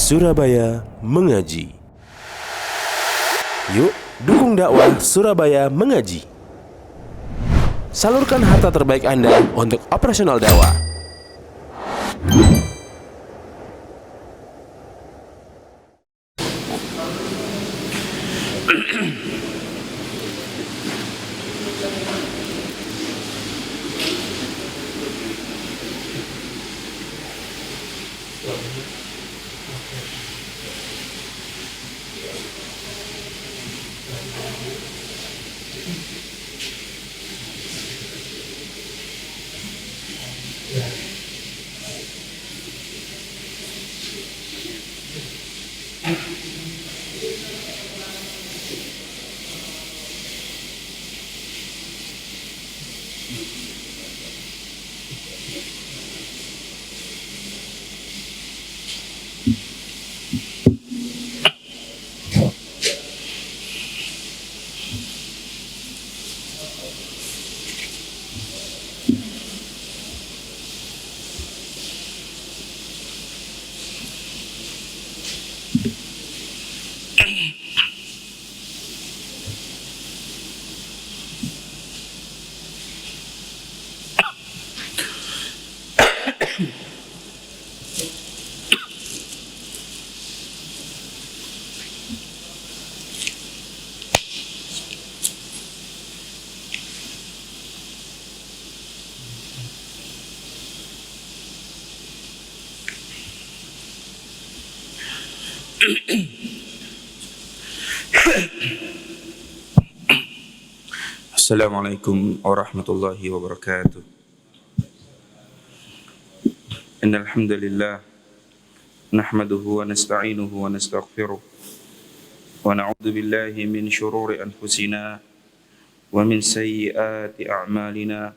Surabaya Mengaji. Yuk, dukung dakwah Surabaya Mengaji. Salurkan harta terbaik Anda untuk operasional dakwah. Assalamualaikum warahmatullahi wabarakatuh. Innal hamdalillah nahmaduhu wa nasta'inuhu wa nastaghfiruh wa na'udzu billahi min shururi anfusina wa min sayyiati a'malina.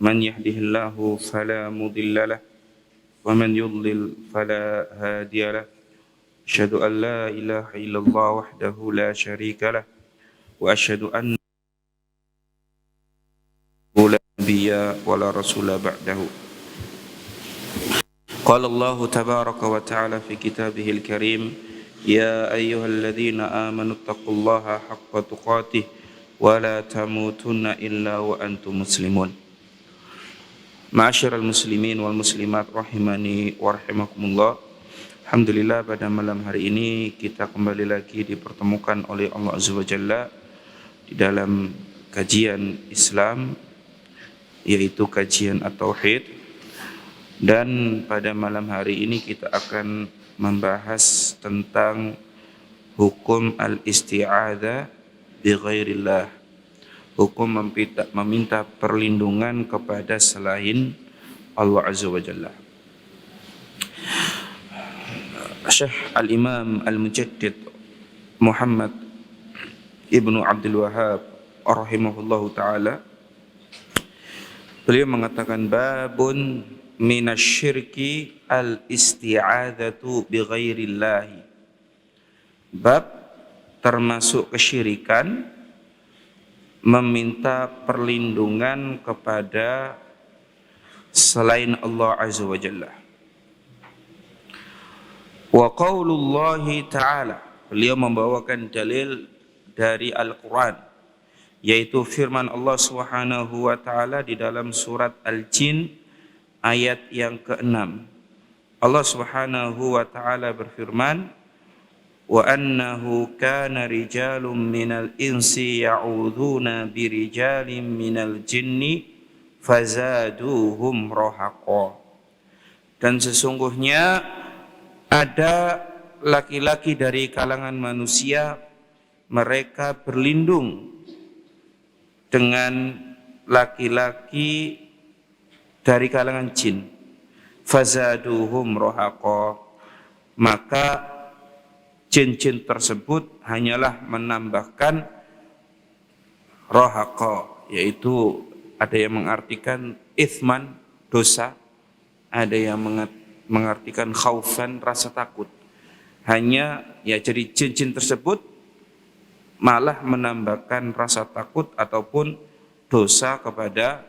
Man yahdihillahu fala mudilla lahu wa man yudlil fala hadiya lahu. Asyhadu an la ilaha illallah wahdahu la syarika lahu wa asyhadu anna la nabiyya wa la rasula ba'dahu. Qala Allah tabaraka wa ta'ala fi kitabihil karim, ya ayyuhalladzina amanu taqullaha haqqa tuqatih wa la tamutunna illa wa antum muslimun. Ma'asyiral muslimin wal muslimat rahimani wa rahimakumullah. Alhamdulillah, pada malam hari ini kita kembali lagi dipertemukan oleh Allah Azza wa Jalla di dalam kajian Islam, yaitu kajian At-Tauhid. Dan pada malam hari ini kita akan membahas tentang hukum al-isti'adzah bi ghairillah, hukum meminta perlindungan kepada selain Allah Azza wa Jalla. Syekh Al-Imam Al-Mujaddid Muhammad Ibnu Abdul Wahhab rahimahullahu ta'ala, beliau mengatakan, babun minasyirki al-isti'adzatu bi ghairillahi. Bab termasuk kesyirikan meminta perlindungan kepada selain Allah Azza wa Jalla. Wa qaulullahi ta'ala, beliau membawakan dalil dari Al-Quran, yaitu firman Allah Subhanahu wa ta'ala di dalam surat Al-Jin ayat yang ke-6. Allah Subhanahu wa ta'ala berfirman, wa annahu kana rijalun minal insi ya'udzuuna birijalin minal jinni fazaduhum rahaqa. Dan sesungguhnya ada laki-laki dari kalangan manusia, mereka berlindung dengan laki-laki dari kalangan jin. Fazaduhum rahaqa, maka jin-jin tersebut hanyalah menambahkan rahaqa, yaitu ada yang mengartikan ithman, dosa, ada yang mengartikan khaufan, rasa takut. Hanya ya, jadi jin-jin tersebut malah menambahkan rasa takut ataupun dosa kepada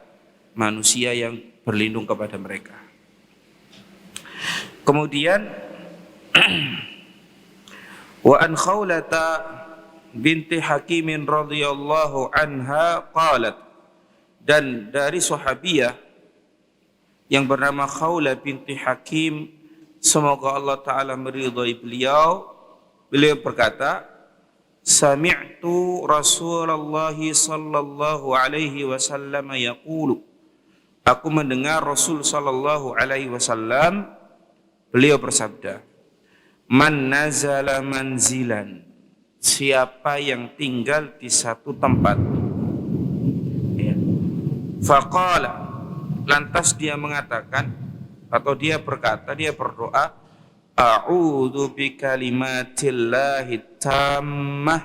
manusia yang berlindung kepada mereka. Kemudian Wa an Khawlata binti Hakim radhiyallahu anha qalat, dan dari sahabiyah yang bernama Khawla binti Hakim, semoga Allah Ta'ala meridhai beliau, beliau berkata, sami'tu Rasulullah sallallahu alaihi wasallam yaqulu, aku mendengar Rasul sallallahu alaihi wasallam, beliau bersabda, man nazala manzilan, siapa yang tinggal di satu tempat, ya. Faqala, lantas dia mengatakan atau dia berkata, dia berdoa, a'udzu bikalimatillahi tammah,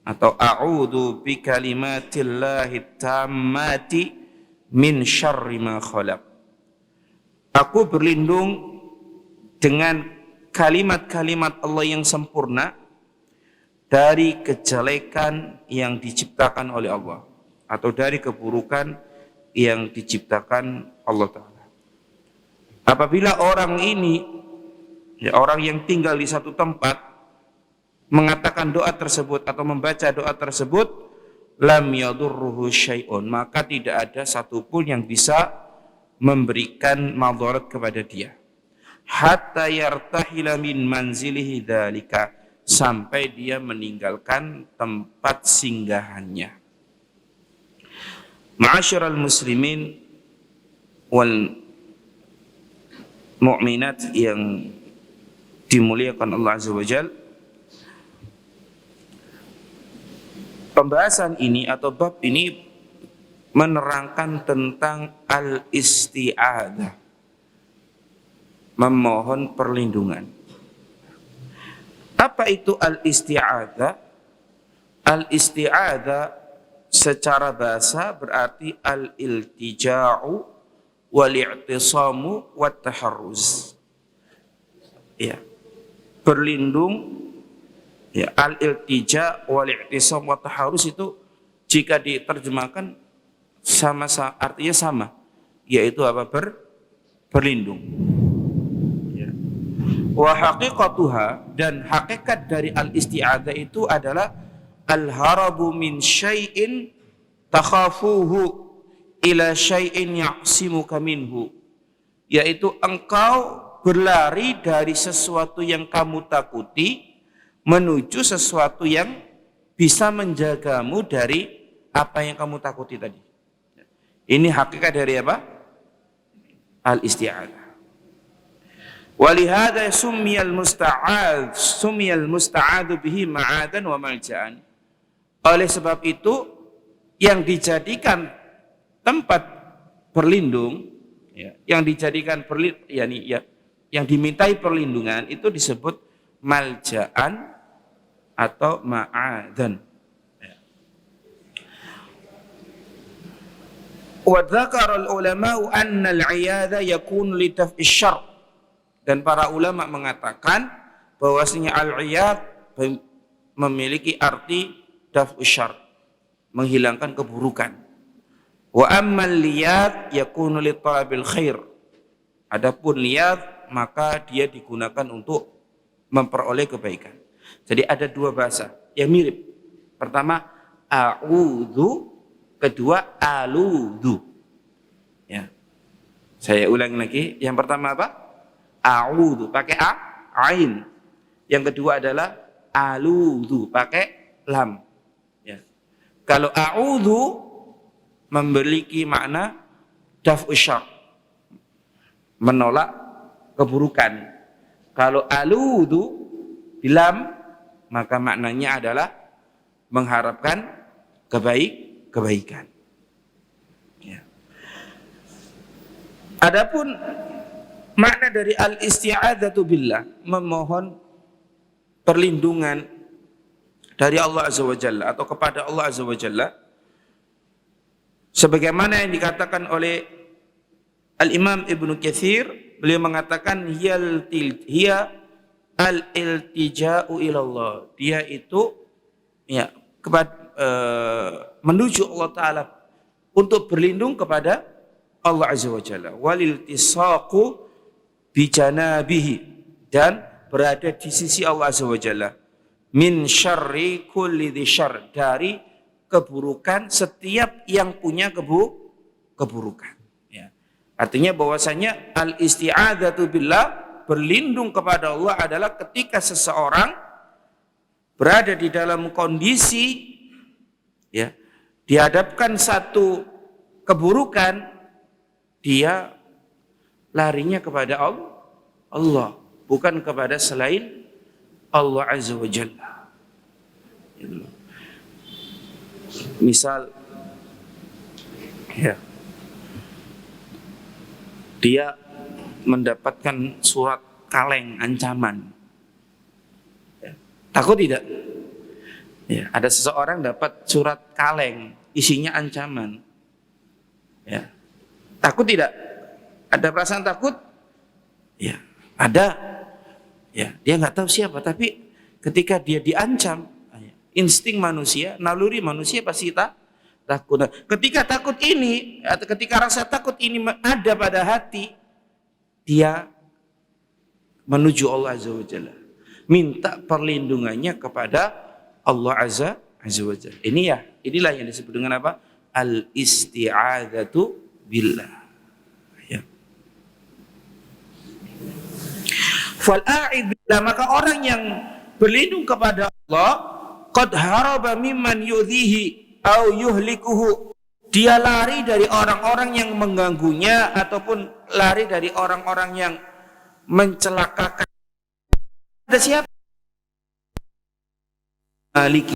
atau a'udzu bikalimatillahi tammati min syarri ma khalaq. Aku berlindung dengan kalimat-kalimat Allah yang sempurna dari kejelekan yang diciptakan oleh Allah, atau dari keburukan yang diciptakan Allah Ta'ala. Apabila orang ini, ya, orang yang tinggal di satu tempat, mengatakan doa tersebut atau membaca doa tersebut, lam yadurruhu syai'un, maka tidak ada satupun yang bisa memberikan madarat kepada dia, hatta yartahila min manzilihi dzalika, sampai dia meninggalkan tempat singgahannya. Ma'asyiral muslimin wal mu'minat yang dimuliakan Allah Azza wa Jalla, pembahasan ini atau bab ini menerangkan tentang al-isti'adzah, memohon perlindungan. Apa itu al-isti'adzah? Al-isti'adzah secara bahasa berarti al-iltija'u wal-i'tisamu wat-taharruz. Ya. Berlindung, ya, al-iltija wal-i'tisam wat-taharruz itu jika diterjemahkan sama-sama, artinya sama, yaitu apa? Berlindung. Ya. Wa haqiqatuha, dan hakikat dari al-isti'adzah itu adalah al-harabu min syai'in takhafuhu ila syai'in ya'simuka minhu, yaitu engkau berlari dari sesuatu yang kamu takuti menuju sesuatu yang bisa menjagamu dari apa yang kamu takuti tadi. Ini hakikat dari apa? Al-isti'adzah. Walihada summiyal musta'adzu bihi ma'adan wa malja'an. Oleh sebab itu, yang dijadikan tempat berlindung, ya, yang dijadikan yang dimintai perlindungan itu disebut malja'an atau ma'adan. Wa dzakara al-ulama'u anna al-'iyadha yakunu li daf'i syarr. Dan para ulama mengatakan bahwasanya al-'iyad memiliki arti daf'u syarr, menghilangkan keburukan. Wa ammal liyad yakunu li talabil khair. Adapun liyad maka dia digunakan untuk memperoleh kebaikan. Jadi ada dua bahasa yang mirip. Pertama a'udzu, kedua aludzu. Ya. Saya ulang lagi. Yang pertama apa? A'udzu pakai a, ain. Yang kedua adalah aludzu pakai lam. Ya. Kalau a'udzu memiliki makna daf'u syarr, menolak keburukan. Kalau aludzu lam, maka maknanya adalah mengharapkan kebaikan. Ya. Adapun makna dari al-isti'adzatu billah, memohon perlindungan dari Allah Azza wa Jalla atau kepada Allah Azza wa Jalla, sebagaimana yang dikatakan oleh Al-Imam Ibnu Katsir, beliau mengatakan hiya al-iltija'u ilallah. Dia itu ya menuju Allah Ta'ala untuk berlindung kepada Allah Azza wa Jalla. Waliltisaqu bijanabihi, dan berada di sisi Allah Azza wa Jalla. Min syarri kulli dzi syarr, dari keburukan setiap yang punya keburukan. Ya. Artinya bahwasanya al-isti'adzatu billah, berlindung kepada Allah adalah ketika seseorang berada di dalam kondisi ya dihadapkan satu keburukan, dia larinya kepada Allah, bukan kepada selain Allah Azza wa Jalla. Misal ya, dia mendapatkan surat kaleng ancaman, ya, takut tidak? Ya, ada seseorang dapat surat kaleng isinya ancaman, ya, takut tidak? Ada perasaan takut? Ya, ada. Ya, dia nggak tahu siapa, tapi ketika dia diancam, insting manusia, naluri manusia pasti takut. Nah, ketika takut ini, atau ketika rasa takut ini ada pada hati, dia menuju Allah Azza wa Jalla, minta perlindungannya kepada Allah Azza wa Jalla. Inilah yang disebut dengan apa? Al-isti'adzatu billah. Fal'a'id billah, maka orang yang berlindung kepada Allah, qad haraba mimman yudhihi au yuhlikuhu, dia lari dari orang-orang yang mengganggunya ataupun lari dari orang-orang yang mencelakakan. Ada siapa? Maliki.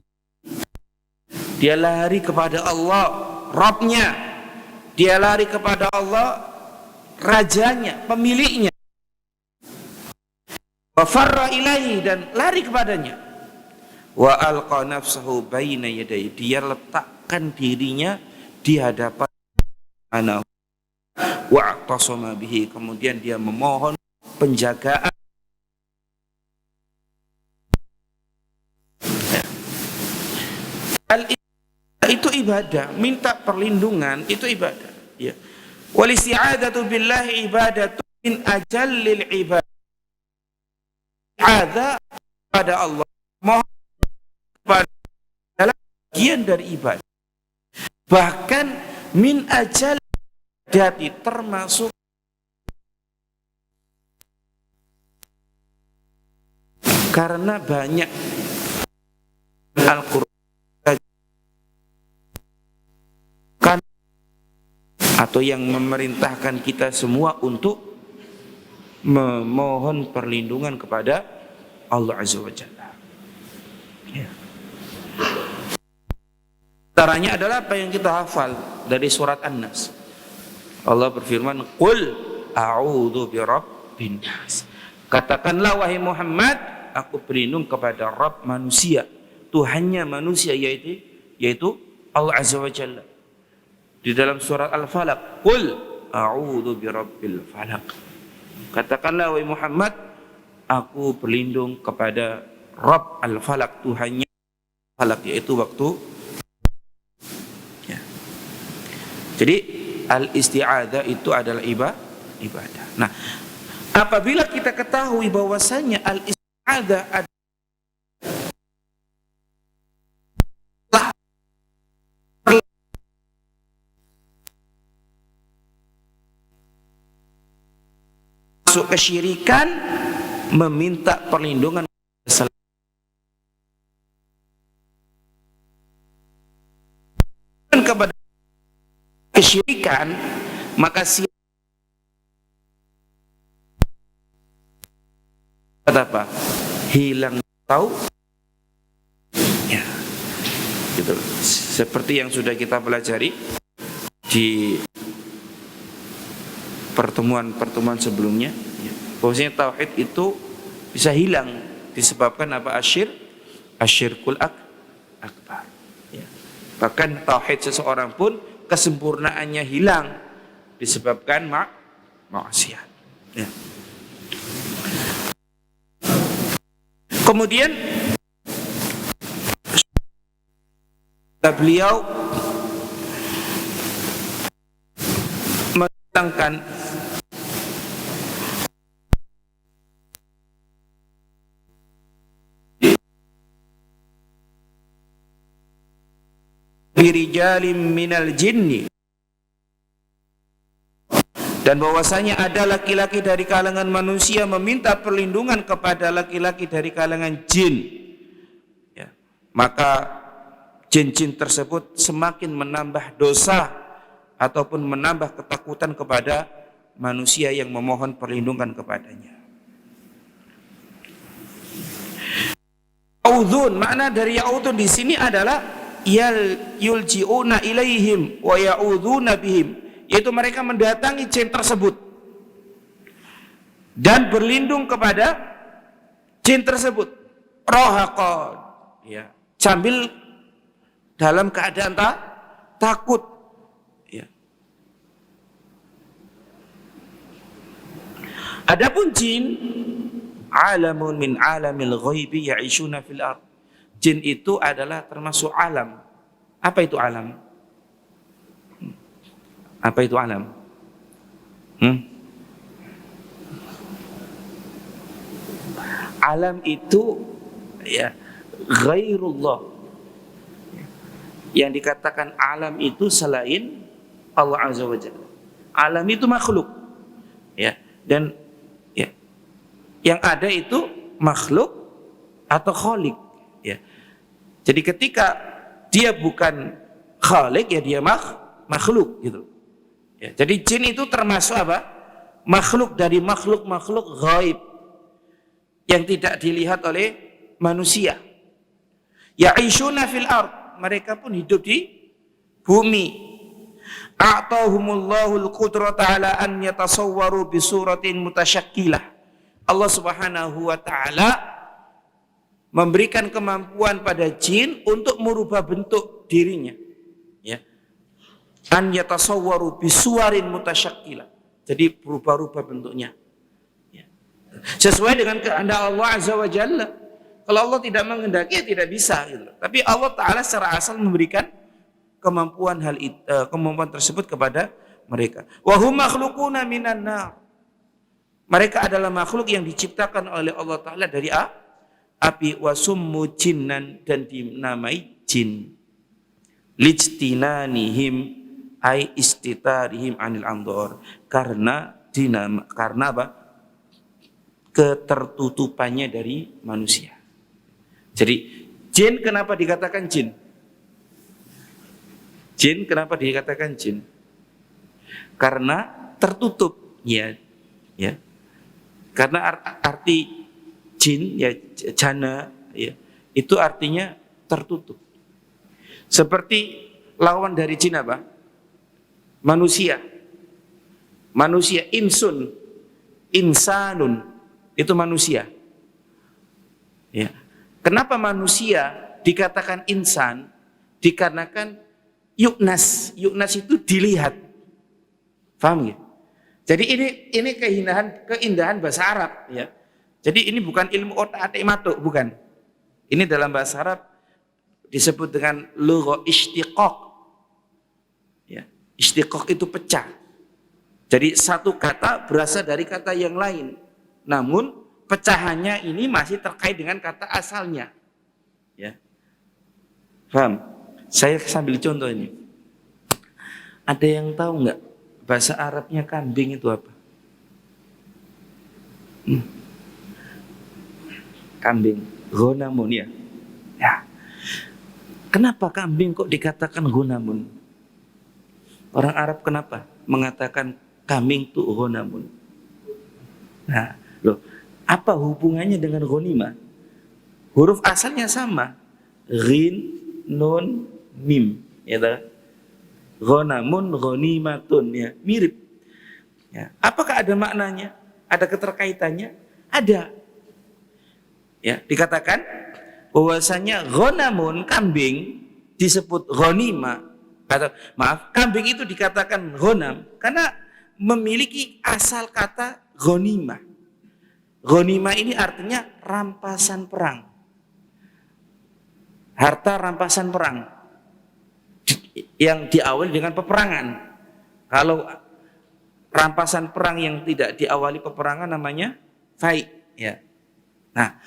Dia lari kepada Allah, Rabbnya. Dia lari kepada Allah, Rajanya, pemiliknya. Wa farra ilaihi, dan lari kepadanya. Wa alqa nafsahu baina yadayhi, dia letakkan dirinya di hadapan Subhanahu wa a'tasama bihi, kemudian dia memohon penjagaan. Itu ibadah, minta perlindungan itu ibadah, ya. Wal isti'adzatu billahi ibadatu min ajallil ibadah. Ada pada Allah, mohon kepada adalah bagian dari ibadah. Bahkan min ajal dati, termasuk karena banyak Al-Qur'an kan atau yang memerintahkan kita semua untuk memohon perlindungan kepada Allah Azza wa Jalla. Ya. Caranya adalah apa yang kita hafal dari surat An-Nas. Allah berfirman, "Qul a'udzu birabbin nas." Katakanlah wahai Muhammad, aku berlindung kepada Rabb manusia, Tuhannya manusia, yaitu Allah Azza wa Jalla. Di dalam surat Al-Falaq, "Qul a'udzu birabbil falaq." Katakanlah wahai Muhammad, aku berlindung kepada Rabb Al-Falaq, Tuhannya Falaq, yaitu waktu. Ya. Jadi al-isti'adzah itu adalah ibadah. Nah, apabila kita ketahui bahwasanya al-isti'adzah adalah masuk kesyirikan, meminta perlindungan kepada kesyirikan, maka apa? Hilang tahu ya, gitu. Seperti yang sudah kita pelajari di pertemuan sebelumnya, bahwasanya tauhid itu bisa hilang disebabkan apa? Asyirkul akbar. Ya. Bahkan tauhid seseorang pun kesempurnaannya hilang disebabkan maksiat. Ya. Kemudian beliau menentangkan birijalim minal jinni, dan bahwasanya ada laki-laki dari kalangan manusia meminta perlindungan kepada laki-laki dari kalangan jin, ya, maka jin-jin tersebut semakin menambah dosa ataupun menambah ketakutan kepada manusia yang memohon perlindungan kepadanya. Ya'udhun, makna dari ya'udhun di sini adalah yulji'una ilaihim wa ya'udhuna bihim, yaitu mereka mendatangi jin tersebut dan berlindung kepada jin tersebut. Rohaqan, ya, sambil dalam keadaan takut, ya. Adapun jin, alamun min alamil ghaibi ya'ishuna fil ard. Jin itu adalah termasuk alam. Apa itu alam? Apa itu alam? Alam itu, ya, ghairullah. Yang dikatakan alam itu selain Allah Azza wa Jalla. Alam itu makhluk, ya, dan ya, yang ada itu makhluk atau khalik, ya. Jadi ketika dia bukan khalik, ya dia makhluk gitu. Ya, jadi jin itu termasuk apa? Makhluk dari makhluk-makhluk ghaib yang tidak dilihat oleh manusia. Ya'ishuna fil ard, mereka pun hidup di bumi. A'tahumullahul qudrata ala an yatasawwaru bi suratin mutasyakkilah. Allah Subhanahu wa taala memberikan kemampuan pada jin untuk merubah bentuk dirinya, ya. An yatasawwaru bi suwarin mutasyakkilah. Jadi berubah-ubah bentuknya, ya, sesuai dengan kehendak Allah Azza wa Jalla. Kalau Allah tidak menghendaki, ya tidak bisa gitu. Tapi Allah Ta'ala secara asal memberikan kemampuan kemampuan tersebut kepada mereka. Wa hum makhluquna minan nar. Mereka adalah makhluk yang diciptakan oleh Allah Ta'ala dari api. Wa summu jinnan, dan dinamai jin. Lijtinanihim ay istitarihim anil andor. Karena apa? Ketertutupannya dari manusia. Jadi jin kenapa dikatakan jin? Jin kenapa dikatakan jin? Karena tertutup, ya, ya. Karena arti jin, ya, jana, ya, itu artinya tertutup. Seperti lawan dari jin apa? Manusia. Manusia, insun, insanun, itu manusia. Ya. Kenapa manusia dikatakan insan? Dikarenakan yuknas. Yuknas itu dilihat. Paham ya? Jadi ini keindahan bahasa Arab, ya. Jadi ini bukan ilmu otak-atik matuk, bukan. Ini dalam bahasa Arab disebut dengan lugha istiqaq. Ya, istiqaq itu pecah. Jadi satu kata berasal dari kata yang lain. Namun pecahannya ini masih terkait dengan kata asalnya. Ya. Paham? Saya sambil contoh ini. Ada yang tahu nggak bahasa Arabnya kambing itu apa? Kambing, ghonamun, ya. Ya. Kenapa kambing kok dikatakan ghonamun? Orang Arab kenapa mengatakan kambing itu ghonamun? Nah, loh, apa hubungannya dengan ghanimah? Huruf asalnya sama. Ghin, nun, mim, ya tak? Ghanamun, ghanimatun, ya, mirip. Ya. Apakah ada maknanya? Ada keterkaitannya? Ada. Ya, dikatakan bahwasanya ghanamun, kambing, disebut ghanimah, atau maaf, kambing itu dikatakan ghanam karena memiliki asal kata ghanimah. Ghanimah ini artinya rampasan perang. Harta rampasan perang yang diawali dengan peperangan. Kalau rampasan perang yang tidak diawali peperangan namanya fai, ya. Nah,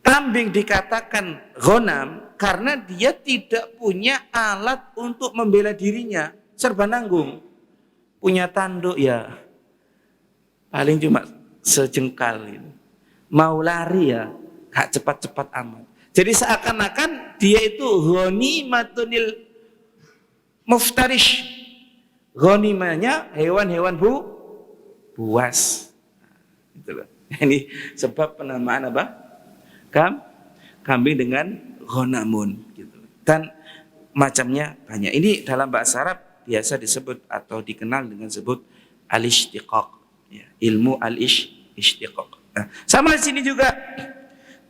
Kambing dikatakan ghanam karena dia tidak punya alat untuk membela dirinya, serba nanggung. Punya tanduk ya paling cuma sejengkal ini. Mau lari ya gak cepat-cepat amat. Jadi seakan-akan dia itu ghanimatunil muftarish. Ghanimanya hewan-hewan buas. Itulah. Ini sebab penamaan apa? Kambing dengan ghanamun gitu. Dan macamnya banyak. Ini dalam bahasa Arab biasa disebut atau dikenal dengan sebut al-ishtiqaq, ya, ilmu al-ishtiqaq. Nah, sama di sini juga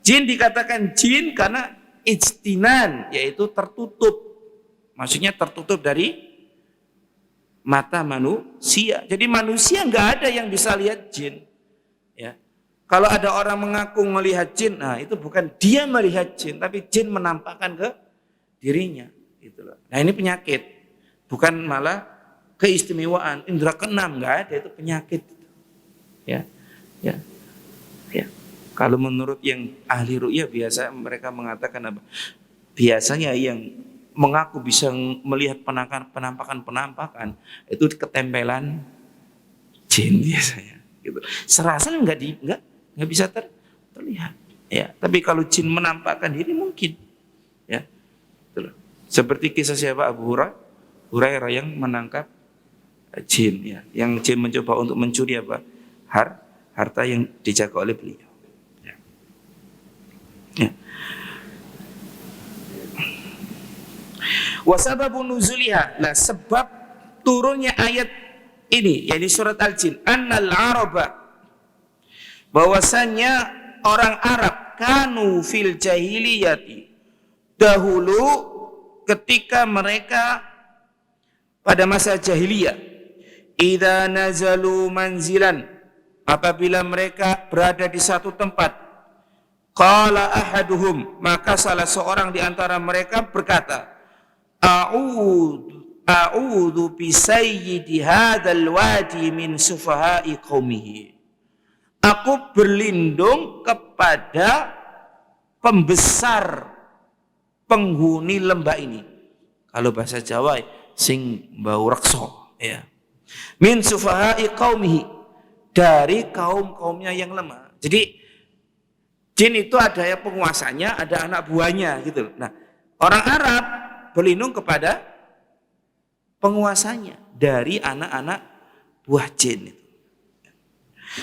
jin dikatakan jin karena ijtinan, yaitu tertutup. Maksudnya tertutup dari mata manusia. Jadi manusia nggak ada yang bisa lihat jin. Ya. Kalau ada orang mengaku melihat jin, nah itu bukan dia melihat jin, tapi jin menampakkan ke dirinya. Gitu loh. Nah ini penyakit, bukan malah keistimewaan. Indra keenam nggak ada, itu penyakit. Ya, ya, ya. Kalau menurut yang ahli ru'yah biasa mereka mengatakan apa? Biasanya yang mengaku bisa melihat penampakan itu ketempelan jin biasanya. Gitu. Serasa nggak bisa terlihat. Ya, tapi kalau jin menampakkan diri mungkin. Ya, itulah. Seperti kisah siapa Abu Hurairah yang menangkap jin. Ya, yang jin mencoba untuk mencuri apa? Harta yang dijaga oleh beliau. Ya. Ya. Wasababu nuzuliha, nah sebab turunnya ayat ini, yakni surat Al-Jin, annal araba, bahwasanya orang Arab kanu fil jahiliyati, dahulu ketika mereka pada masa jahiliyah, idza nazalu manzilan, apabila mereka berada di satu tempat, qala ahaduhum, maka salah seorang di antara mereka berkata, a'udzu bi sayyidi hadzal wadi min sufaha'i qaumihi. Aku berlindung kepada pembesar penghuni lembah ini. Kalau bahasa Jawa sing bau rekso, ya. Min sufaha'i qaumihi, dari kaum-kaumnya yang lemah. Jadi jin itu ada ya penguasanya, ada anak buahnya gitu. Nah, orang Arab berlindung kepada penguasanya dari anak-anak buah jin.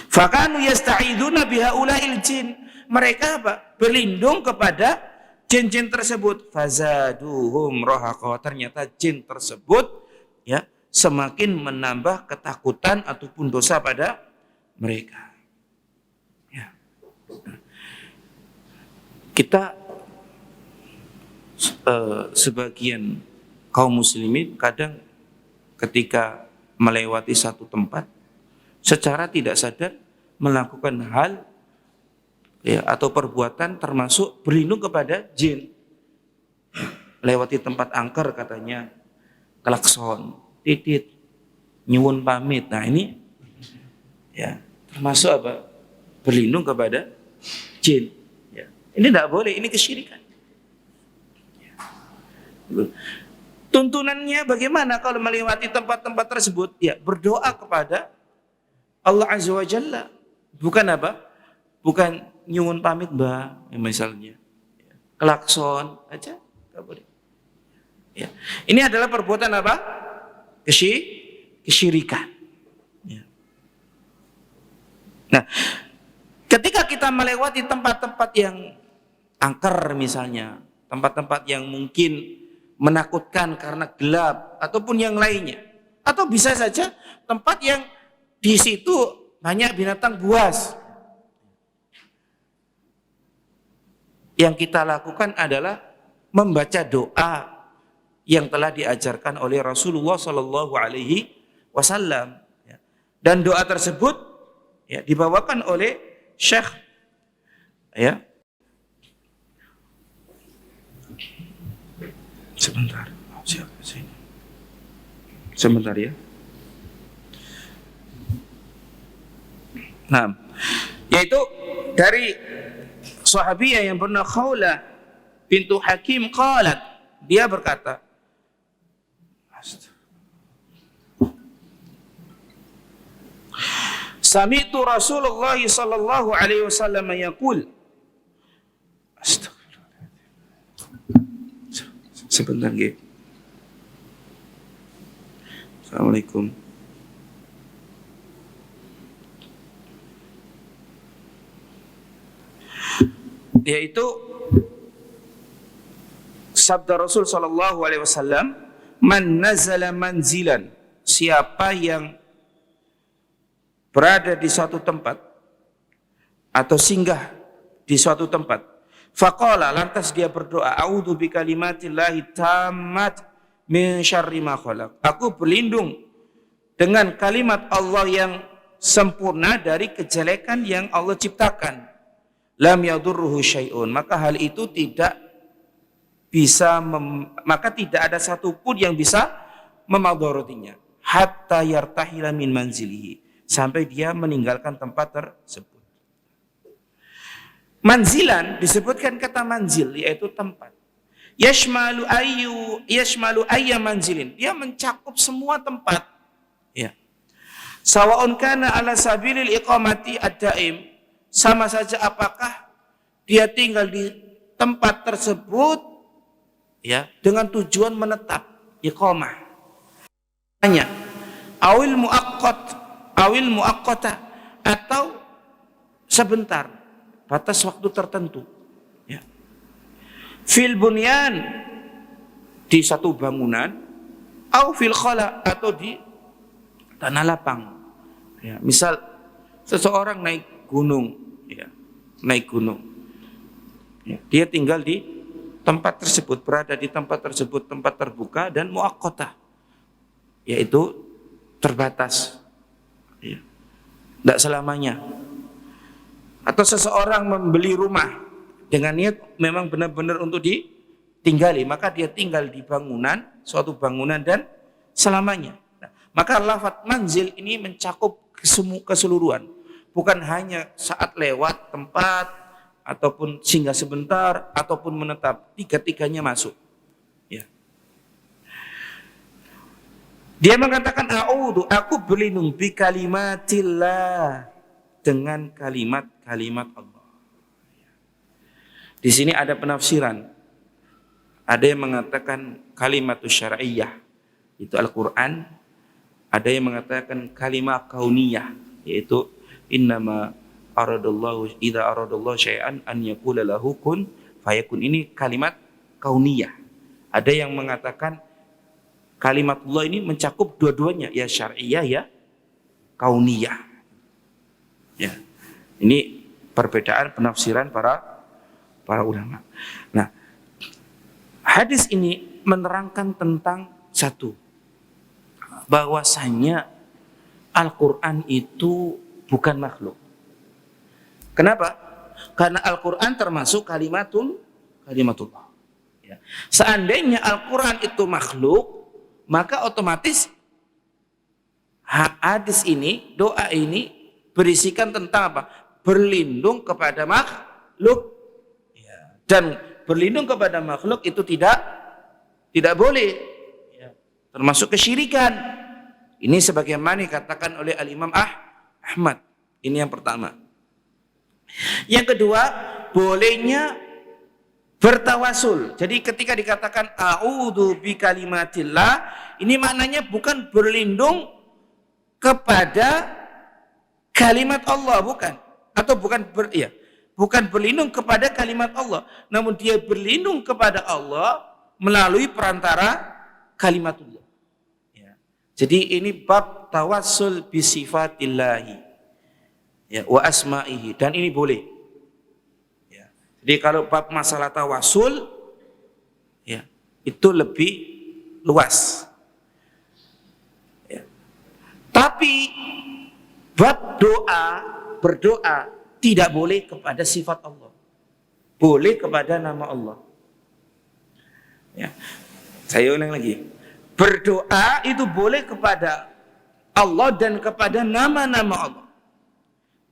Fakanu yasta'iduna bihaula'il jin. Mereka apa? Berlindung kepada jin-jin tersebut. Fazaduhum rahaqa. Ternyata jin tersebut ya semakin menambah ketakutan ataupun dosa pada mereka. Ya. Kita sebagian kaum muslimin kadang ketika melewati satu tempat secara tidak sadar melakukan hal ya, atau perbuatan termasuk berlindung kepada jin. Lewati tempat angker katanya klakson, titit, nyuwun pamit. Nah ini ya termasuk apa? Berlindung kepada jin. Ya. Ini tidak boleh, ini kesyirikan. Ya. Tuntunannya bagaimana kalau melewati tempat-tempat tersebut? Ya berdoa kepada Allah Azza wa Jalla. Bukan apa? Bukan nyuwun pamit mbak, misalnya. Klakson aja, nggak boleh. Ya. Ini adalah perbuatan apa? Kesyirikan. Ya. Nah, ketika kita melewati tempat-tempat yang angker misalnya, tempat-tempat yang mungkin menakutkan karena gelap ataupun yang lainnya, atau bisa saja tempat yang di situ banyak binatang buas. Yang kita lakukan adalah membaca doa yang telah diajarkan oleh Rasulullah Sallallahu Alaihi Wasallam. Dan doa tersebut ya, dibawakan oleh Syekh ya. Sebentar ya. Nah, yaitu dari Sahabiyah yang bernama Khawlah bintu Hakim qalat, dia berkata, Sami'tu Rasulullah sallallahu alaihi wasallam yaqul. Sebentar nggih. Assalamualaikum. Yaitu sabda Rasul sallallahu alaihi wasallam, man nazala manzilan, siapa yang berada di suatu tempat atau singgah di suatu tempat, faqala, lantas dia berdoa, a'udzu bikalimatillahi tammat min syarri ma khalaq, aku berlindung dengan kalimat Allah yang sempurna dari kejelekan yang Allah ciptakan. Lam yadurruhu syai'un, maka hal itu tidak bisa maka tidak ada satupun yang bisa memadharatinya, hatta yartahila min manzilihi, sampai dia meninggalkan tempat tersebut. Manzilan disebutkan kata manzil, yaitu tempat. Yashmalu ayya manzilin, dia mencakup semua tempat. Ya. Sawa'un kana ala sabilil iqamati ad-daim, sama saja apakah dia tinggal di tempat tersebut ya dengan tujuan menetap, iqamah. Hanya awil muaqqata, atau sebentar, batas waktu tertentu. Ya. Fil bunyan, di satu bangunan, au fil khala, atau di tanah lapang. Ya, misal seseorang naik gunung, ya, naik gunung. Ya, dia tinggal di tempat tersebut, berada di tempat tersebut, tempat terbuka dan muaqqatah, yaitu terbatas. Ya. Tidak selamanya. Atau seseorang membeli rumah dengan niat memang benar-benar untuk ditinggali, maka dia tinggal di bangunan, suatu bangunan dan selamanya. Nah, maka lafaz manzil ini mencakup keseluruhan, bukan hanya saat lewat tempat ataupun singgah sebentar ataupun menetap, tiga-tiganya masuk. Ya. Dia mengatakan a'udzu, aku berlindung bi kalimatillah, dengan kalimat-kalimat Allah. Di sini ada penafsiran. Ada yang mengatakan kalimatus syar'iyyah, itu Al-Qur'an. Ada yang mengatakan kalimat kauniyah, yaitu innama aradallahu idza aradallahu syai'an an yaqula lahu kun fayakun. Ini kalimat kauniyah. Ada yang mengatakan kalimat Allah ini mencakup dua-duanya, ya syar'iyyah ya kauniyah. Ya, ini perbedaan penafsiran para ulama. Nah, hadis ini menerangkan tentang satu, bahwasanya Al-Quran itu bukan makhluk. Kenapa? Karena Al-Quran termasuk kalimatullah. Ya. Seandainya Al-Quran itu makhluk, maka otomatis hadis ini, doa ini berisikan tentang apa? Berlindung kepada makhluk. Ya. Dan berlindung kepada makhluk itu tidak boleh. Ya. Termasuk kesyirikan. Ini sebagaimana dikatakan oleh Al-Imam Ahmad. Ini yang pertama. Yang kedua, bolehnya bertawasul. Jadi ketika dikatakan a'udzu bikalimatillah, ini maknanya bukan berlindung kepada kalimat Allah, bukan, atau bukan berlindung kepada kalimat Allah, namun dia berlindung kepada Allah melalui perantara kalimatullah. Ya. Jadi ini bab tawassul bisifatillahi, ya, wa asma'ihi, dan ini boleh. Ya. Jadi kalau bab masalah tawassul, ya, itu lebih luas. Ya. Tapi bab berdoa tidak boleh kepada sifat Allah. Boleh kepada nama Allah. Ya. Saya ulang lagi. Berdoa itu boleh kepada Allah dan kepada nama-nama Allah.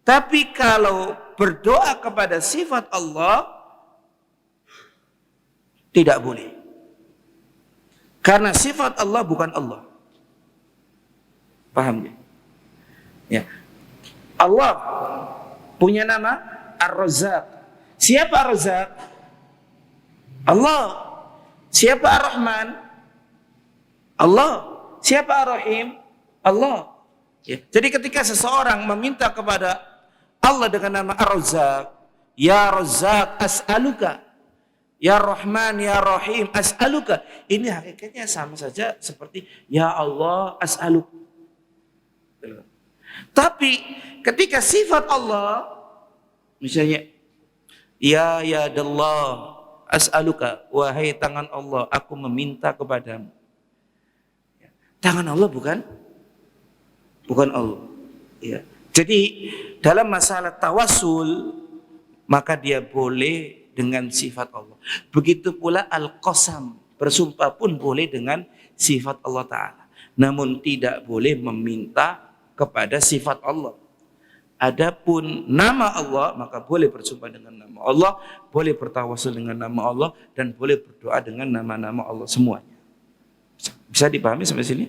Tapi kalau berdoa kepada sifat Allah tidak boleh. Karena sifat Allah bukan Allah. Paham ya? Ya. Allah punya nama Ar-Razzaq. Siapa Ar-Razzaq? Allah. Siapa Ar-Rahman? Allah. Siapa Ar-Rahim? Allah. Ya. Jadi ketika seseorang meminta kepada Allah dengan nama Ar-Razzaq, Ya Razzaq as'aluka, Ya Rahman, Ya Rahim as'aluka, ini hakikatnya sama saja seperti Ya Allah as'aluk. Tapi ketika sifat Allah, misalnya Ya Yadallah as'aluka, wahai tangan Allah, aku meminta kepadamu. Tangan Allah bukan Allah. Ya. Jadi dalam masalah tawassul maka dia boleh dengan sifat Allah. Begitu pula al-qasam, bersumpah pun boleh dengan sifat Allah Ta'ala. Namun tidak boleh meminta kepada sifat Allah. Adapun nama Allah, maka boleh bersumpah dengan nama Allah, boleh bertawassul dengan nama Allah, dan boleh berdoa dengan nama-nama Allah semuanya. Bisa dipahami sampai sini?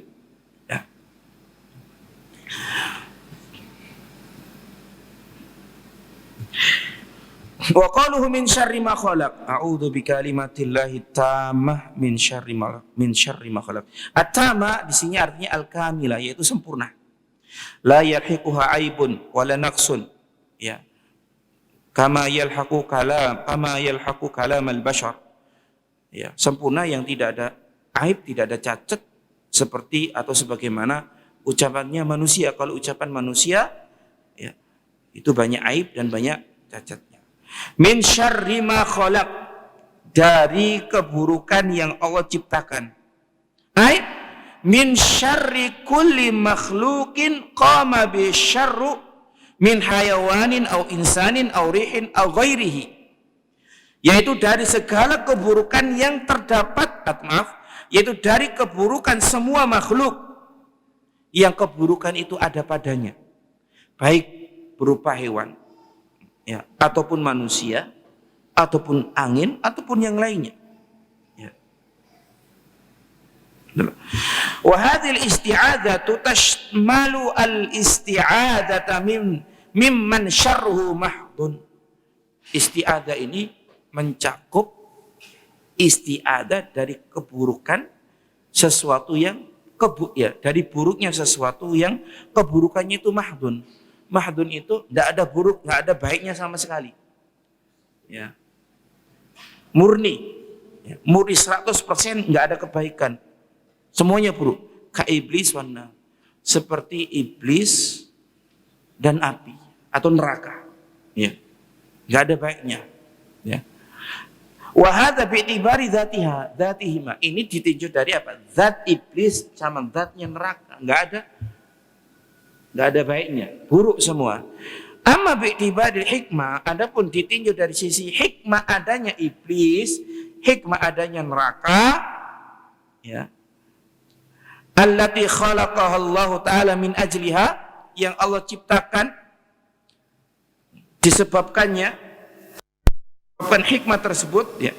Ya. Wa qaluhu min syarri ma khalaq. A'udzu bikalimatillahi tammah min syarri ma khalaq. At-tamah di sini artinya al-kamilah, yaitu sempurna. La yarhiquha aibun wala naqsun. Ya. Kama yalhaqu kalam al-bashar. Ya, sempurna yang tidak ada aib, tidak ada cacat, seperti atau sebagaimana ucapannya manusia. Kalau ucapan manusia, ya, itu banyak aib dan banyak cacatnya. Min syarri ma khalaq, dari keburukan yang Allah ciptakan. Aib min syarri kulli makhluqin qama bi syarru min hayawanin au insanin au rihin au ghairihi, yaitu dari segala keburukan yang terdapat, yaitu dari keburukan semua makhluk yang keburukan itu ada padanya, baik berupa hewan, ya, ataupun manusia, ataupun angin, ataupun yang lainnya. Ya. Wa hadhil isti'adzatu tashmalu al-isti'adzata mimman syarruhu mahdun. Isti'adzah ini mencakup isti'adzah dari keburukan sesuatu yang dari buruknya sesuatu yang keburukannya itu mahdun. Mahdun itu tidak ada buruk, tidak ada baiknya sama sekali. Ya. Murni. Ya. Murni 100% tidak ada kebaikan. Semuanya buruk. Ka iblis wana. Seperti iblis dan api atau neraka. Ya. Tidak ada baiknya. Ya. Wa hadza bi'tibari dzatihima. Ini ditinjau dari apa? Zat iblis sama zatnya neraka. Enggak ada baiknya, buruk semua. Amma bi'tibari hikmah, adapun ditinjau dari sisi hikmah adanya iblis, hikmah adanya neraka, ya. Allati khalaqaha Allah Ta'ala min ajliha, yang Allah ciptakan disebabkannya hikmah tersebut, ya,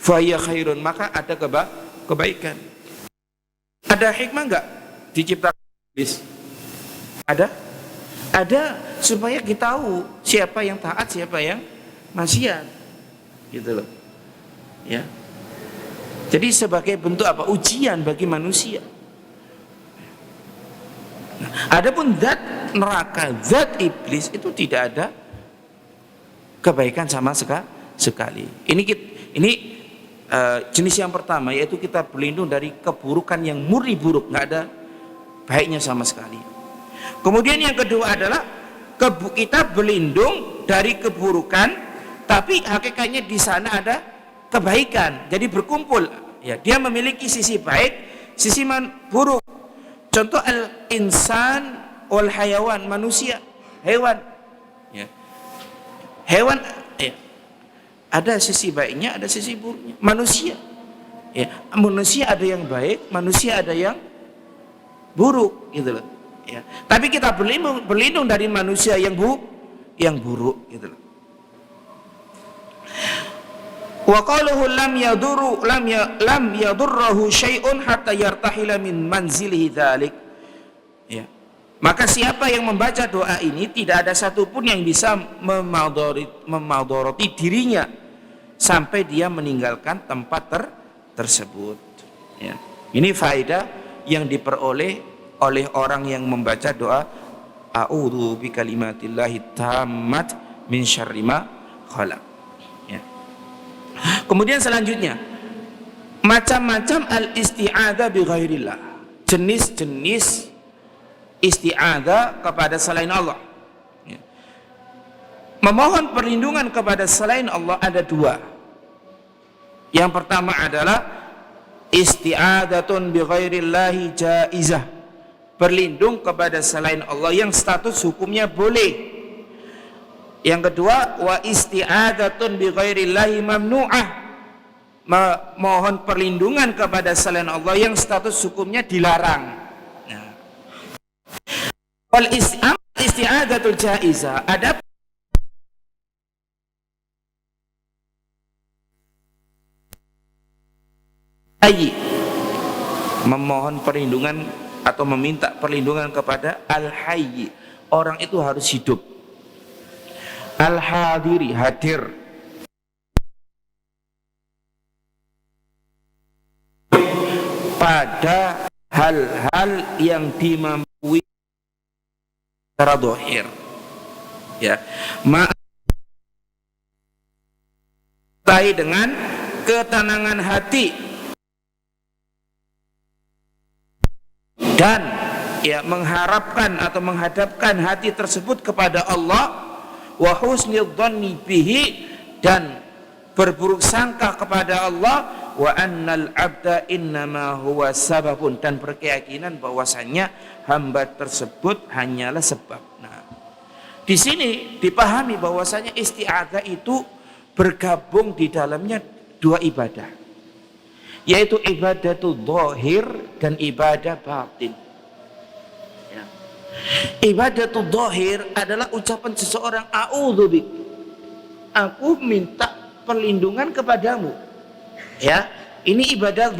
faya khairun, maka ada kebaikan. Ada hikmah enggak diciptakan iblis? Ada supaya kita tahu siapa yang taat, siapa yang maksiat, gitu loh, ya. Jadi sebagai bentuk apa? Ujian bagi manusia. Adapun zat neraka, zat iblis itu tidak ada kebaikan sama sekali. Ini jenis yang pertama, yaitu kita berlindung dari keburukan yang murni buruk, nggak ada baiknya sama sekali. Kemudian yang kedua adalah kita berlindung dari keburukan, tapi hakikatnya di sana ada kebaikan. Jadi berkumpul. Ya, dia memiliki sisi baik, sisi buruk. Contoh al-insan wal hayawan, manusia, hewan. Ya. Hewan, ya, ada sisi baiknya, ada sisi buruknya. Manusia, ya, manusia ada yang baik, manusia ada yang buruk, gitu loh. Ya. Tapi kita berlindung dari manusia yang yang buruk gitu loh. Wa qaluhu lam yadurruhu syai'un hatta yartahila min manzilihi dzalik. Ya. Maka siapa yang membaca doa ini tidak ada satupun yang bisa memadharati dirinya sampai dia meninggalkan tempat tersebut. Ya. Ini faedah yang diperoleh oleh orang yang membaca doa a'udzu bikalimatillahi tammat min syarri ma khalaq. Ya. Kemudian selanjutnya macam-macam al-isti'adzah bi ghairillah. Jenis-jenis isti'adzah kepada selain Allah. Ya. Memohon perlindungan kepada selain Allah ada dua. Yang pertama adalah isti'adzatun bi ghairillahi jaizah, berlindung kepada selain Allah yang status hukumnya boleh. Yang kedua wa isti'adzatun bi ghairillahi mamnu'ah, mohon perlindungan kepada selain Allah yang status hukumnya dilarang. Nah, wal isti'adzatul jaizah ada memohon perlindungan atau meminta perlindungan kepada al-hayy, orang itu harus hidup, al-hadiri, hadir, pada hal-hal yang dimampui secara zahir, ya, ma'ai dengan ketenangan hati dan ya mengharapkan atau menghadapkan hati tersebut kepada Allah, wa husnul dhanni bihi, dan berburuk sangka kepada Allah, wa annal abda innama huwa sababun, dan berkeyakinan bahwasannya hamba tersebut hanyalah sebab. Nah, di sini dipahami bahwasanya isti'adzah itu bergabung di dalamnya dua ibadah, yaitu ibadatul zahir dan ibadah batin. Ya. Ibadatul zahir adalah ucapan seseorang a'udzubik, aku minta perlindungan kepadamu. Ya, ini ibadah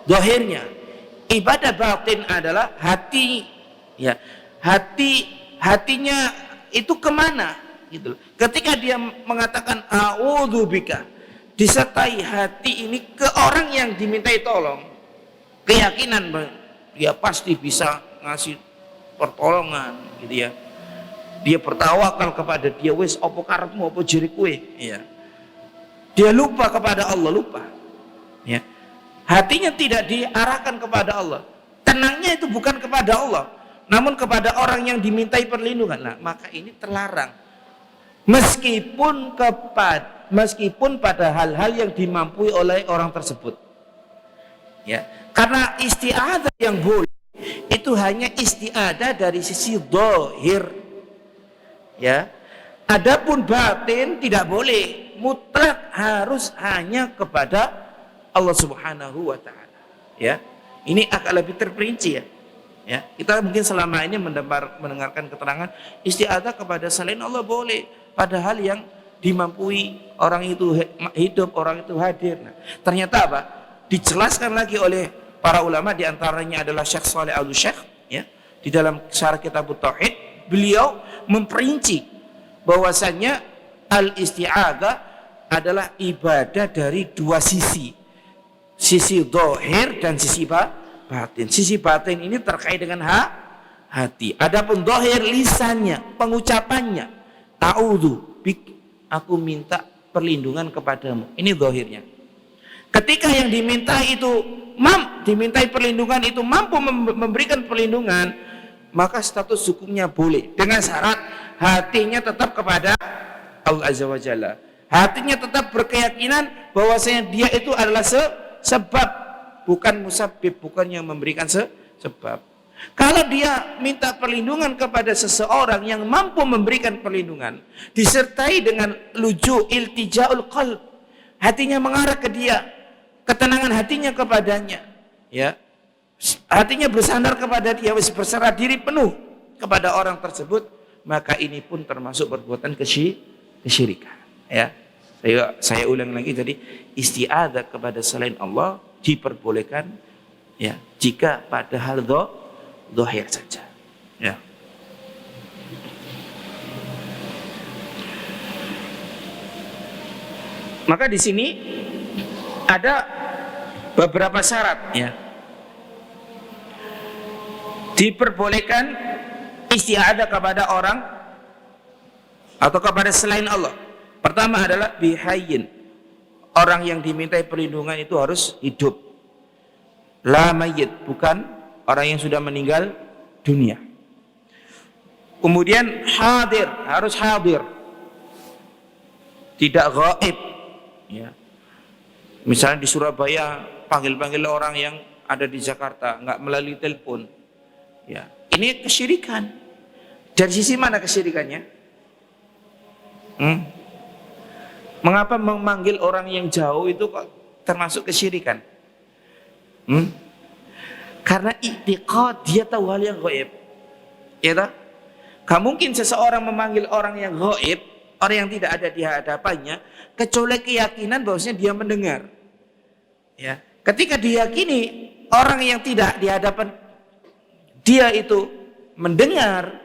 zahirnya. Ibadah batin adalah hati, ya, hatinya itu kemana gitu. Ketika dia mengatakan a'udzubika, disertai hati ini ke orang yang dimintai tolong, keyakinan dia pasti bisa ngasih pertolongan gitu ya. Dia bertawakal kepada dia, wis opo karepmu opo jere kowe, ya. Dia lupa kepada Allah, lupa. Ya. Hatinya tidak diarahkan kepada Allah. Tenangnya itu bukan kepada Allah, namun kepada orang yang dimintai perlindungan. Nah, maka ini terlarang. Meskipun pada hal-hal yang dimampui oleh orang tersebut, ya, karena isti'adzah yang boleh itu hanya isti'adzah dari sisi zahir, ya. Adapun batin tidak boleh, mutlak harus hanya kepada Allah Subhanahu wa taala, ya. Ini agak lebih terperinci, ya. Ya, kita mungkin selama ini mendengarkan keterangan isti'adzah kepada selain Allah boleh, padahal yang dimampui orang itu hidup, orang itu hadir. Nah, ternyata apa? Dijelaskan lagi oleh para ulama, diantaranya adalah Syekh Shalih Al-Syekh, ya, di dalam Syarah Kitab Tauhid, beliau memperinci bahwasanya al-isti'adzah adalah ibadah dari dua sisi zahir dan sisi batin. Sisi batin ini terkait dengan hati. Adapun zahir lisannya, pengucapannya, a'udzu bik, aku minta perlindungan kepadamu. Ini zahirnya. Ketika yang dimintai perlindungan itu mampu memberikan perlindungan, maka status hukumnya boleh, dengan syarat hatinya tetap kepada Allah Azza wa Jalla. Hatinya tetap berkeyakinan bahwasanya dia itu adalah sebab, bukan musabbib, bukan yang memberikan sebab. Kalau dia minta perlindungan kepada seseorang yang mampu memberikan perlindungan, disertai dengan luju iltijaul qalb, hatinya mengarah ke dia, ketenangan hatinya kepadanya, ya, hatinya bersandar kepada dia, berserah diri penuh kepada orang tersebut, maka ini pun termasuk perbuatan kesyirikan. Ya, saya ulang lagi, jadi isti'adzah kepada selain Allah diperbolehkan ya jika pada hal zahir saja. Ya. Maka di sini ada beberapa syarat ya. Diperbolehkan isti'adzah kepada orang atau kepada selain Allah. Pertama adalah bihayyin. Orang yang dimintai perlindungan itu harus hidup. La mayyit, bukan orang yang sudah meninggal dunia. Kemudian hadir, harus hadir. Tidak gaib. Ya. Misalnya di Surabaya panggil-panggil orang yang ada di Jakarta, enggak melalui telepon. Ya, ini kesyirikan. Dari sisi mana kesyirikannya? Mengapa memanggil orang yang jauh itu kok termasuk kesyirikan? Karena i'tiqad dia tahu hal yang gaib. Ya tak? Gak mungkin seseorang memanggil orang yang gaib, orang yang tidak ada di hadapannya, kecuali keyakinan bahwasanya dia mendengar. Ya, ketika diyakini orang yang tidak di hadapan dia itu mendengar,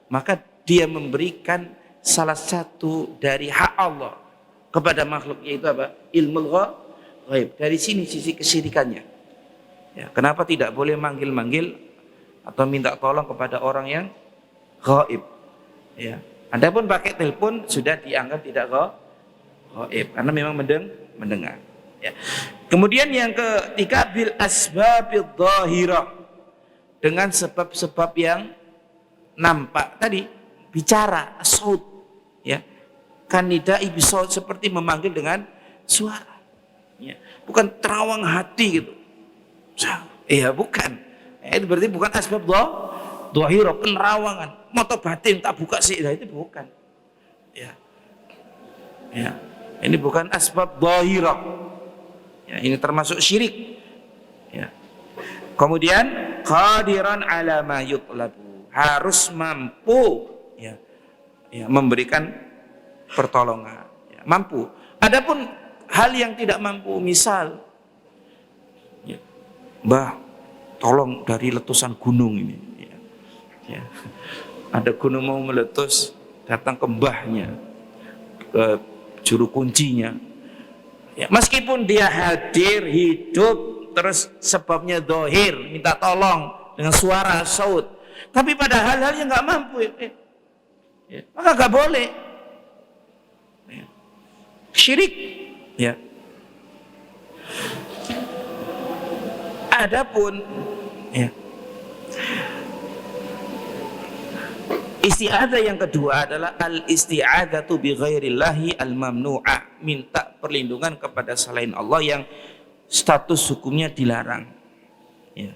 maka dia memberikan salah satu dari hak Allah kepada makhluk, yaitu apa? Ilmu ghaib. Dari sini sisi kesyirikannya. Ya, kenapa tidak boleh manggil-manggil atau minta tolong kepada orang yang ghaib? Ya, adapun pakai telepon sudah dianggap tidak ghaib karena memang mendengar. Ya. Kemudian yang ketiga bil asbabid dhahirah, dengan sebab-sebab yang nampak tadi, bicara, saut, ya, kanidai bisaut, seperti memanggil dengan suara, ya, bukan terawang hati gitu, ya bukan, itu berarti bukan asbab dhahirah, penerawangan, mata batin tak buka sih, nah, itu bukan, ya, ini bukan asbab dhahirah, ya, ini termasuk syirik, ya. Kemudian qadiran ala ma yutlabu, harus mampu ya, memberikan pertolongan, ya, mampu. Adapun hal yang tidak mampu, misal ya, Mbah tolong dari letusan gunung ini ya. Ada gunung mau meletus, datang ke mbahnya, ke juru kuncinya ya, meskipun dia hadir hidup, terus sebabnya dohir, minta tolong dengan suara, saut, tapi pada hal-hal yang nggak mampu, maka nggak boleh, syirik, ya. Adapun, ya, isti'adzah yang kedua adalah al-isti'adzatu bi ghairillahi al-mamnu'ah, minta perlindungan kepada selain Allah yang status hukumnya dilarang. Ya.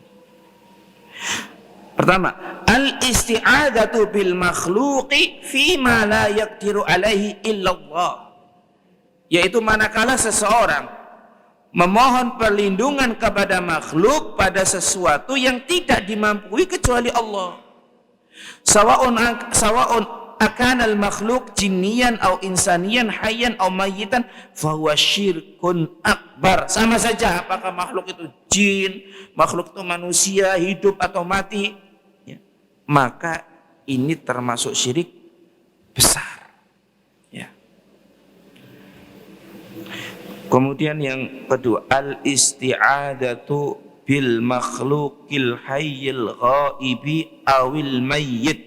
Pertama, al-isti'adzatu bil makhluqi fi ma la yaqdiru alaihi illallah, yaitu manakala seseorang memohon perlindungan kepada makhluk pada sesuatu yang tidak dimampui kecuali Allah. Sawa'un akan al-makhluk jinniyan au insaniyan hayyan au mayyitan fahuwa syirkun akbar. Sama saja apakah makhluk itu jin, makhluk itu manusia, hidup atau mati, ya, maka ini termasuk syirik besar, ya. Kemudian yang kedua, al-isti'adzatu bil makhluqil hayyil ghaibi awil mayyit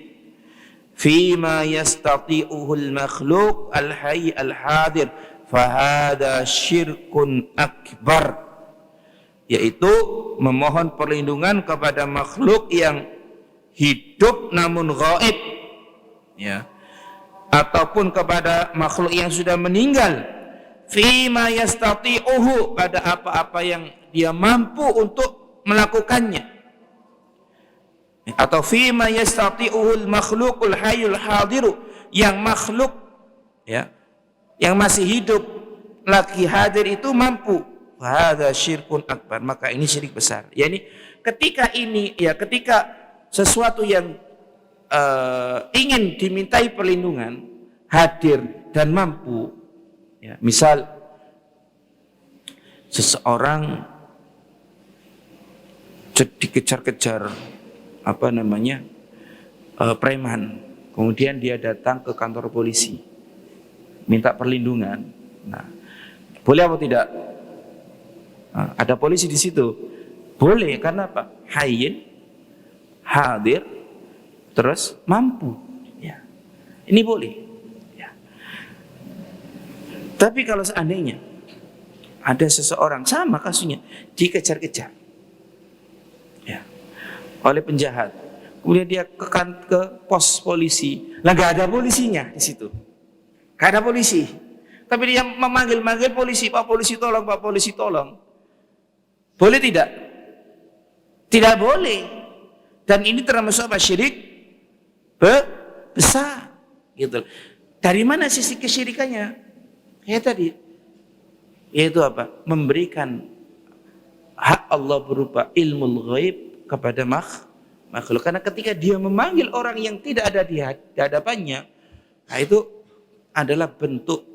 fima yastati'uhul makhluk al-hayy al-hadir fahada syirkun akbar, yaitu memohon perlindungan kepada makhluk yang hidup namun gaib, ya, ataupun kepada makhluk yang sudah meninggal, fima yastati'uhu, pada apa-apa yang dia mampu untuk melakukannya, atau fima yastati'uhul makhluqul hayyul hadiru, yang makhluk, ya, yang masih hidup lagi hadir itu mampu, hadza syirkun akbar, maka ini syirik besar. Yani ketika ini, ya, ketika sesuatu yang ingin dimintai perlindungan, hadir dan mampu, ya, misal seseorang dikejar-kejar preman, kemudian dia datang ke kantor polisi minta perlindungan. Nah, boleh apa tidak? Nah, ada polisi di situ, boleh, karena apa? Hayyin, hadir, terus mampu, ya. Ini boleh, ya. Tapi kalau seandainya ada seseorang, sama kasusnya, dikejar-kejar, ya, oleh penjahat, kemudian dia ke pos polisi, lah nggak ada polisinya di situ, nggak ada polisi, tapi dia memanggil polisi, Pak Polisi tolong, Pak Polisi tolong. Boleh tidak? Tidak boleh. Dan ini termasuk apa? Syirik besar, gitu. Dari mana sisi kesyirikannya? Kayak tadi, yaitu apa? Memberikan hak Allah berupa ilmu ghaib kepada makhluk. Karena ketika dia memanggil orang yang tidak ada di hadapannya, nah itu adalah bentuk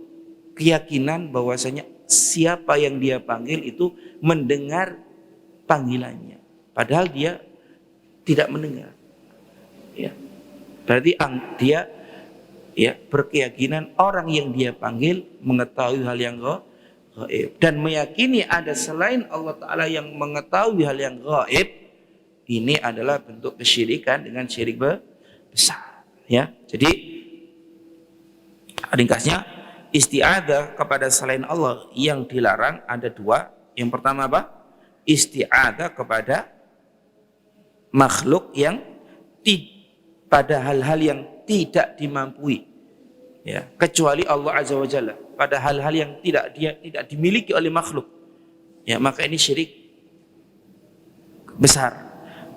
keyakinan bahwasanya siapa yang dia panggil itu mendengar panggilannya, padahal dia tidak mendengar. Ya, berarti dia, ya, berkeyakinan orang yang dia panggil mengetahui hal yang gaib, dan meyakini ada selain Allah Ta'ala yang mengetahui hal yang gaib. Ini adalah bentuk kesyirikan dengan syirik besar, ya. Jadi ringkasnya, isti'adzah kepada selain Allah yang dilarang ada dua. Yang pertama apa? Isti'adzah kepada makhluk yang pada hal-hal yang tidak dimampui, ya, kecuali Allah Azza wa Jalla, pada hal-hal yang tidak dimiliki oleh makhluk, ya, maka ini syirik besar.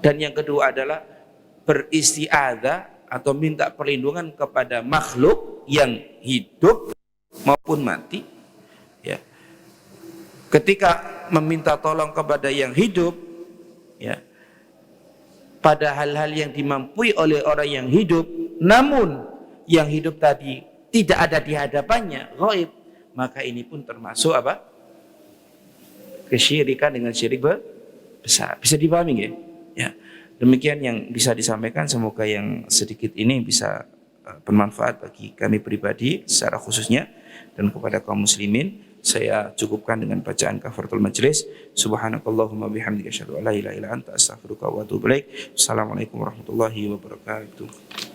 Dan yang kedua adalah beristi'adzah atau minta perlindungan kepada makhluk yang hidup maupun mati, ya. Ketika meminta tolong kepada yang hidup, ya, pada hal-hal yang dimampui oleh orang yang hidup, namun yang hidup tadi tidak ada di hadapannya, ghaib, maka ini pun termasuk apa? Kesyirikan dengan syirik besar. Bisa dipahami nggih? Ya. Demikian yang bisa disampaikan, semoga yang sedikit ini bisa bermanfaat bagi kami pribadi secara khususnya, dan kepada kaum muslimin. Saya cukupkan dengan bacaan kafaratul majlis. Subhanakallahumma bihamdika asyhadu an la ilaha illa anta astaghfiruka wa atubu ilaik. Assalamualaikum warahmatullahi wabarakatuh.